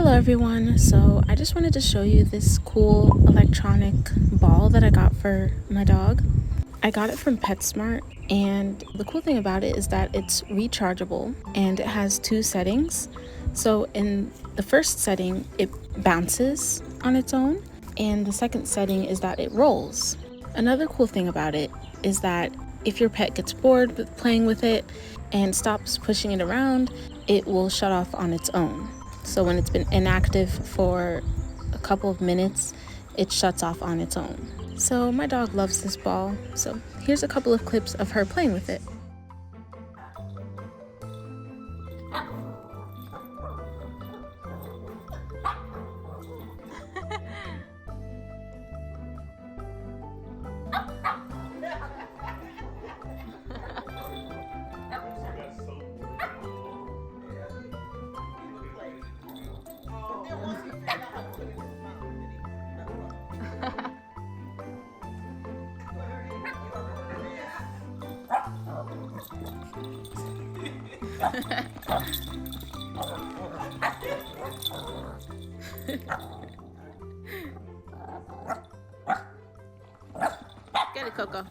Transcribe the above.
Hello everyone, so I just wanted to show you this cool electronic ball that I got for my dog. I got it from PetSmart, and the cool thing about it is that it's rechargeable and it has two settings. So in the first setting, it bounces on its own, and the second setting is that it rolls. Another cool thing about it is that if your pet gets bored with playing with it and stops pushing it around, it will shut off on its own. So when it's been inactive for a couple of minutes, it shuts off on its own. So my dog loves this ball, so here's a couple of clips of her playing with it. Get it, Coco.